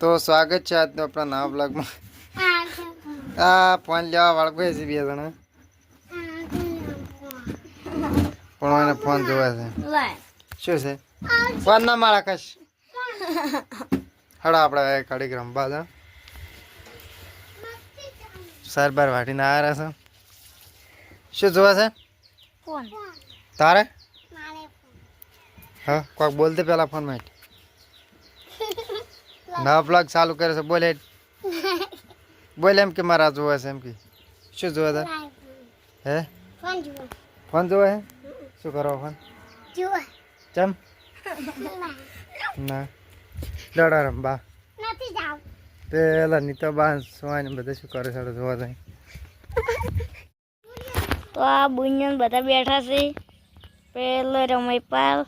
તો સ્વાગત છે આજનો આપણા નવા બ્લોગમાં। આ ફોન લેવા વાળો કોઈ છે બે જણા પણ એને ફોન જોવે છે શું છે ફોન ના મારા કશ હડો આપણે કડીક રમવા દો સર બાર વાટીને આવ્યા છે શું જોવે છે ફોન તારે હા કોઈક બોલતે પેલા ફોન માં નવા બ્લોગ ચાલુ કરે છે બોલે બોલે એમ કે મારા જોવે છે એમ કે શું જોવે છે હે ફોન જોવે હે શું કરો ફોન ચમ ના લડા રંબા પેલા નીતો બા સોવાને બધા શું કરે છે જોવા જાય તો આ બુનિયન બધા બેઠા છે પેલો રમૈપાલ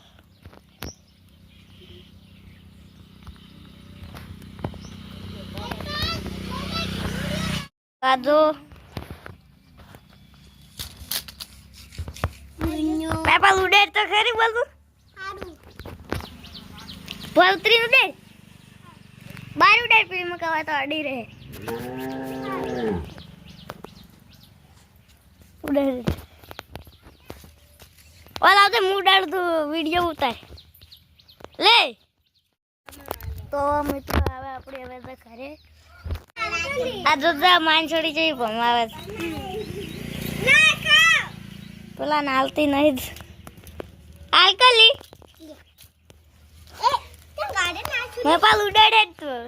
કાદો પેપાલ ઉડે તો ખરી બોલું ભવત્રી ઉડે બાર ઉડે ફિલ્મ કવા તો અડી રહે ઉડે ઓલા આવતે મુડાડ તો વિડિયો ઉતાર લે તો મિત્રો હવે આપણે હવે તો ઘરે આ જોજા માન છોડી જઈ ભમાવે પેલા નાલતી નહીં આલકલી મેં પાલ ઉડાડે તું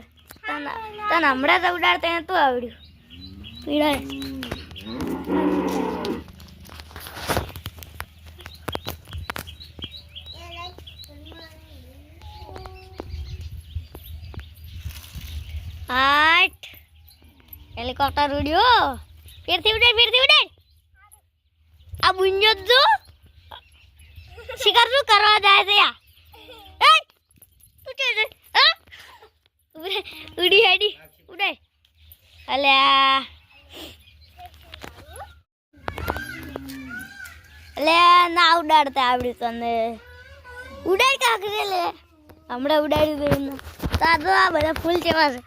તને હમણાં તો ઉડાડતા નતું આવડ્યું પીડાય આઠ હેલિકોપ્ટર ઉડ્યો ફેરથી ઉડે આ બુંજો જો શિકાર શું કરવા જાય છે યા ઉડી હેડી ઉડે અલ્યા ના ઉડાડતા આવડ્યું તને ઉડાડ કાકરે લે હમણાં ઉડાડી દઉં તાજો આ બધા ફૂલ કેવા છે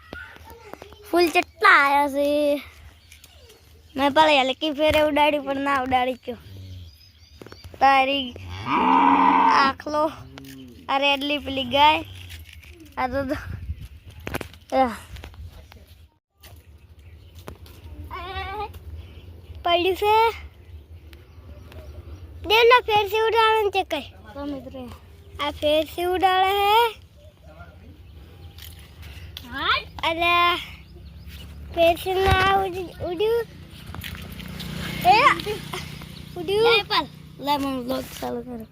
ફૂલ કેટલા આવ્યા છે મેં પેલા હલકી ફેરે ઉડાડી પણ ના ઉડાડી ગયો તારી આખલો આ રેડલી પેલી ગાય આ તો પડ્યું છે દેવ ના ફેર से उड़ाने से कई मित्र आ फेर से उड़ाड़े है अरे फेर से ना उड़ू ए उड़ू पर ले हम लोग चालू करो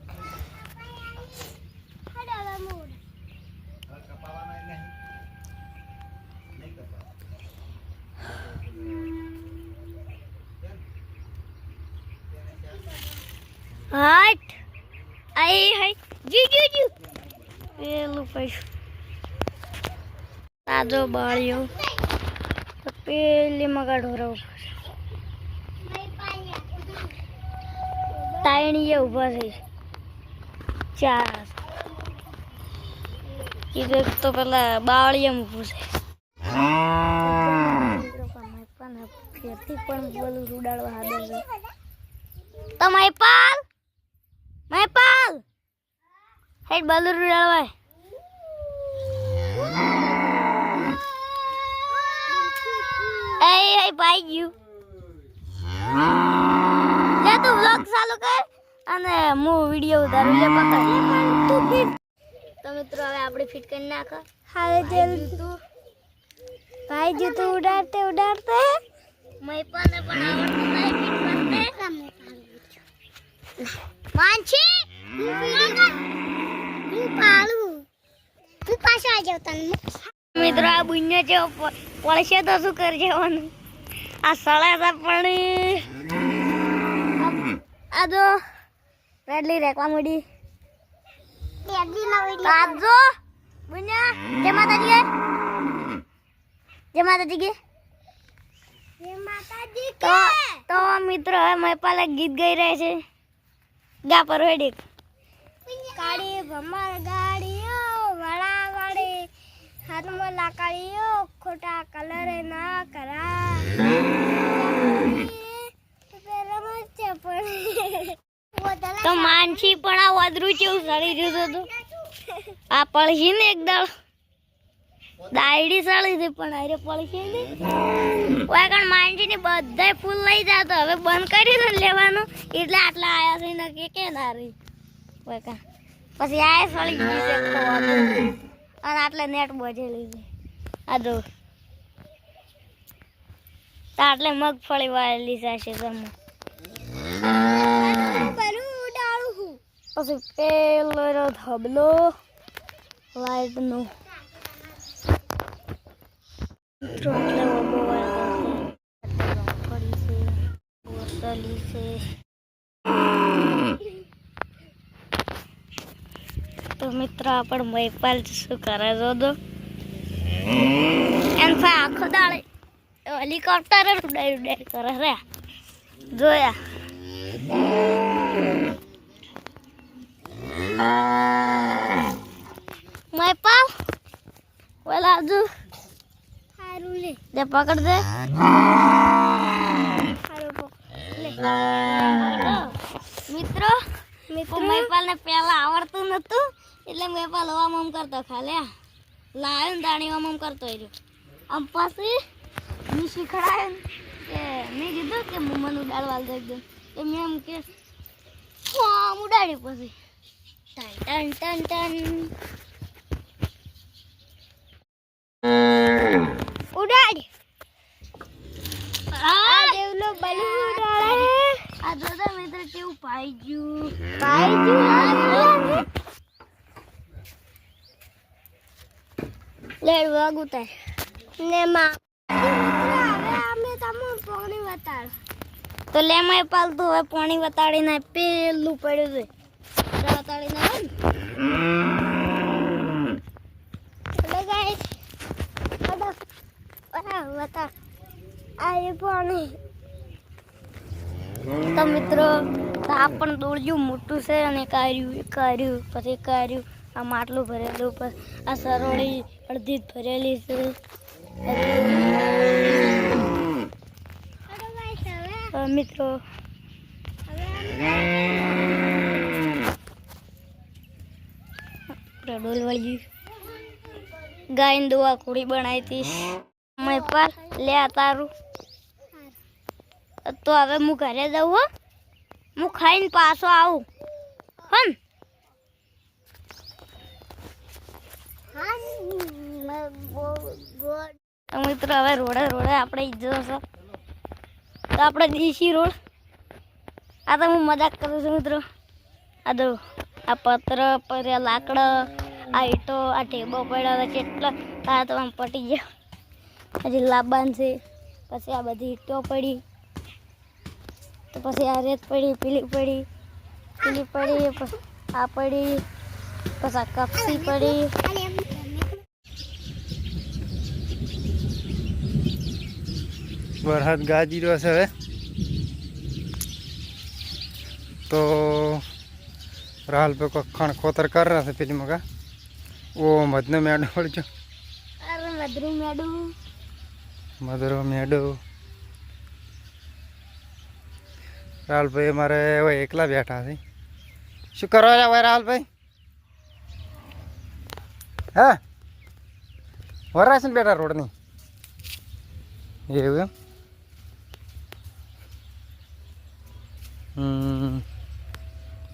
हट आई है जी जी जी पेलू पैसू ताजो बाड़ियो तो पेली मगा ढोरा तायणी ये ऊपर है चार इधर तो पहला बाड़िया में पूछे बोलू रुडाड़वा हादर तो मैपाल मैपाल हेड बालू रुडाड़वा ए भाई यू ले तू व्लॉग चालू कर અને હું વિડિયો ઉતારું લે પકડ તું ફિટ તો મિત્રો હવે આપણે ફિટ કરી નાખ હાલે જલ્દી તું ભાઈ જો તું ઉડાડતે मैं पाने पण आवडતું નહીં ફિટ કરતે માનછી હું પાલું તું પાછો આ જાવ તને મિત્રો આ બુન્યો જે પડશે તો શું કરી જવાનું આ સળા પણ આ જો રેડલી રેકવા મડી રેડલી ના વિડિયો કાજો બુન્યા જય માતાજી કે तो मित्र है मैपाल गीत गाई रहे छे गा पर हेडी काड़ी भमर गाड़ियो वाला वाड़ी હાથમાં લાકડીઓ ખોટા કલર ના કરા તો માનસી પણ આ વાદરું કેવું સડી રહ્યું હતું આ પળસી ને એકદમ દાયડી સળી છે પણ અરે પળસી ને વાગણ માનસી ને બધાય ફૂલ લઈ જાતો હવે બંધ કરી દે લેવાનું એટલે આટલા આયા છે ને કે ના રહી વાગણ પછી આ સળી ગઈ છે તો અને આટલે નેટ બજેલી છે આ દો આટલે મગફળી વાળેલી છે તમે પછી પેલો ધબલો લાઈટ નો તો મિત્ર આપણ મહિપાલ શું કરે જો દો એમ આખો દાડે હેલિકોપ્ટર ઉડાઈ કરે રે જોયા મહિપાલ ઓલા જો હારું લે દે પકડ દે મિત્રો મહિપાલ ને પેલા આવડતું નતું એટલે મહિપાલ હવામાં કરતો ખાલી લાવ્યો ને દાણી હવામાં કરતો રહ્યો આમ પછી મેં શીખડાયું કે મેં કીધું કે મને ઉડાડવા દે એકદમ તો મેં એમ કે આમ ઉડાડ્યું પછી ટન ટન ટન ઉડાડી આ દેવલો બલૂન ઉડાડે આ જોજો મિત્ર કેવું પાઈ ગયું લેડ વાગુ તાર ને માં હવે અમે તમને પાણી વતાડ તો લે મેં પાલતું હવે પાણી વતાડીને પેલું પડ્યું છે વતાડીને લે ગાઈસ વતાડ આ પાણી તો મિત્રો આ પણ દોડ્યું મોટું છે અને કાર્યું પછી કાર્યું આ માટલું ભરેલું પછી આ સરોળી અડધી જ ભરેલી છે મિત્રો ડોલ વળી ગાયને દવા કુડી બનાવી હતી મેં પર લે તારું તો હવે હું ઘરે જઉં હો હું ખાઈને પાછો આવું હમ મિત્રો હવે રોડે આપણે જશો તો આપણે દેશી રોડ આ તો હું મજાક કરું છું મિત્રો આ દો આ પત્ર પડ્યા લાકડા આ ઈટો આ ટેબો પડ્યા કેટલા તારા તો આમ પટી ગયા હજી લાબાન છે પછી આ બધી ઈટો પડી તો પછી આ રેત પડી પેલી પડી પછી આ પડી પછી આ કપસી પડી વરસાદ ગાજી રહ્યો છે હવે તો રાહુલ पे को खण खोतर कर रहा था पेली मगा वो मधनो मेडो पड़जो अरे मधुरो मेडो राहुल भाई हमारे वो एकला बैठा थी शू करवा जाओ राहुल भाई हाँ वरा से बैठा रोड नहीं ये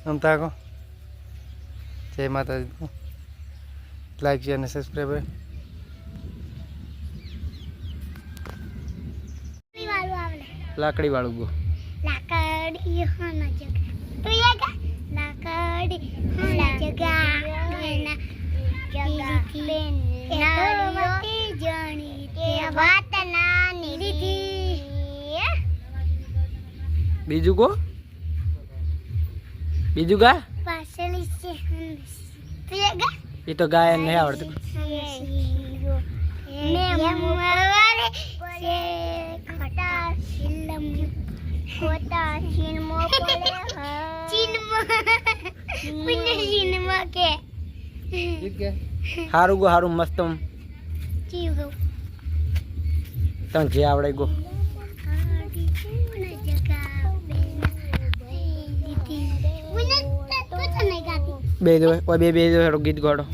हम ताको जय माता दी लाइक शेयर ने सब्सक्राइब लाकड़ी वालू गो लाकड़ी होना जगह तो ये क्या लाकड़ी होना जगह लेना जगह लेना जानी के बात ना निधि बीजू को बीजू का पासली से तो ये क्या ये तो गाय नहीं आवड़ती ने मवारे से खटा सिलम खोटा चिन्मो कोले चिन्मो पुण्य चिन्मो के हारू गो हारू मस्तम ચીવ ગો તને જે આવડે ગો બે જો ઓય બે જો હેડો ગીત ગાડો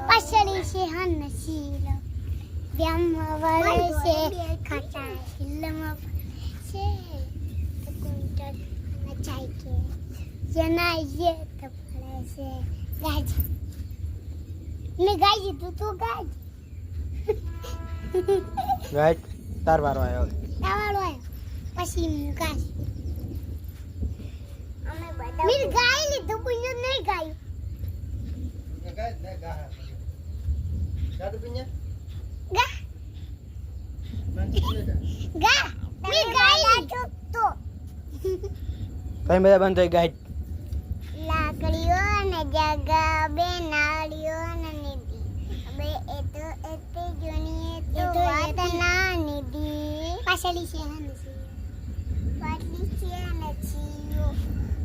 પછડી છે હનશીલ વ્યમ વળે છે ખટા શિલમ છે કુંટલ નચાઈ કે જના યે તો પડે છે ગાજ મેં ગાઈ તું તું ગાજ ગાય તાર વારો આવ્યો તાવાળો આવ્યો પછી હું ગાજ અમે બધા મેં ગાઈ લીધું પુણ્ય નહીં ગાયું ગા ગા મેં ગાઈ લીધું તો કઈ બધા બંધ થઈ ગાય લાકડીઓ ને જગા બે નાળીઓ ને નિધિ બે એ તો એતે જૂની તો વાત ના નિધિ પાછળી છે હનસી પાટલી છે ને છીયો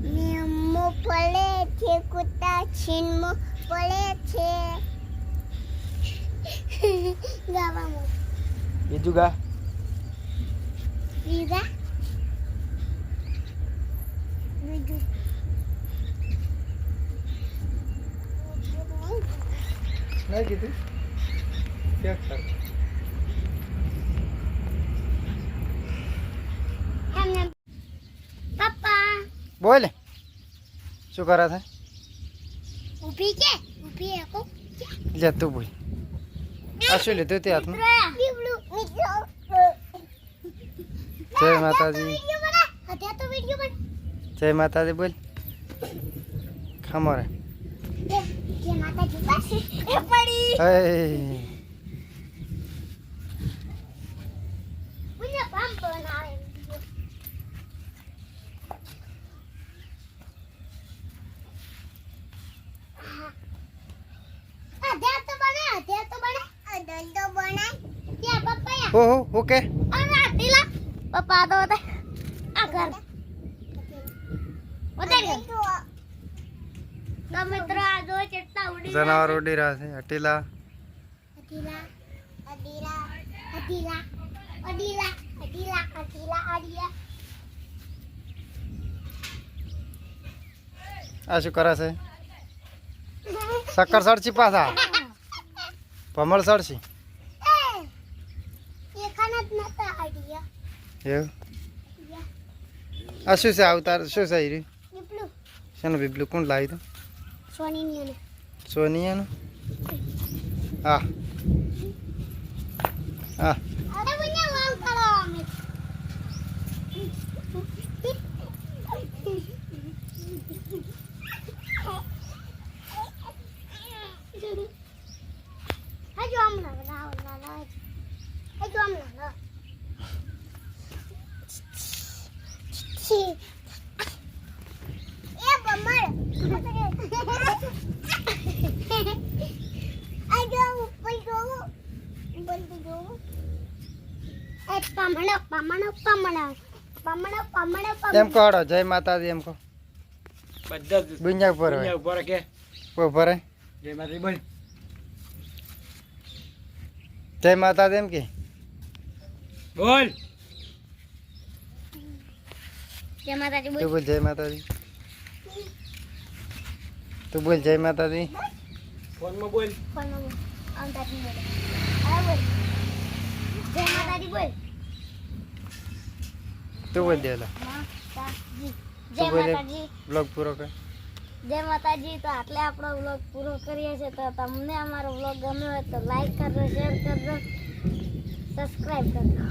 નિયમો પડે છે કુતા છીનમો પડે છે ગાવામાં બીજું ગા બીજા બીજું નહીં કીધું ચેક કર પપ્પા બોલ શું કરે છે ઊભી છે ઊભી આકો લે તું બોલ આ શું લીધું તે હાથમાં જય માતાજી જય માતાજી બોલ ખમો રે જય માતાજી પાસે એ પડી હે મને પામ બનાવે અધ્યા તો બને અદલ તો બને ક્યાં પપ્પા હો ઓકે અરે ઢીલા પપ્પા તો બતા આ ઘર બતાડી તો મિત્રો આ જો ચેટલા ઉડી જનાવર ઉડી રહ્યા છે અટીલા અડીલા અડીલા અડીલા અડીલા અડીલા અડીલા અડીલા આ શું કરે છે શક્કર સડસી પાછા ભમળ સડસી એ ખાનત નતા અડીયા એવું આ શું છે અવતાર શું છે ઈ નીપલું શેનું બીબલું કોણ લાવી તું સોની ને સોનિયાનું હા હા અરે મને વાવ કરો અમે Hãy cho nào hãy cho nào em bấm mày anh cho bên đó એમ કહો હડો જય માતાજી એમ કહો બધા જ બુંજા ઉપર હોય દુનિયા ઉપર કે ઉપર હોય જય માતાજી બોલ જય માતાજી એમ કે બોલ જય માતાજી તું બોલ જય માતાજી તું બોલ જય માતાજી ફોનમાં બોલ ફોન આમ તાજી બોલ અરે બોલ જય માતાજી બોલ તું બોલ દેલા માતાજી તું જય બોલ માતાજી બ્લોગ પૂરો કર જય માતાજી તો આટલે આપણો વ્લોગ પૂરો કરીએ છીએ તો તમને અમારો વ્લોગ ગમ્યો હોય તો લાઈક કરજો શેર કરજો સબસ્ક્રાઇબ કરજો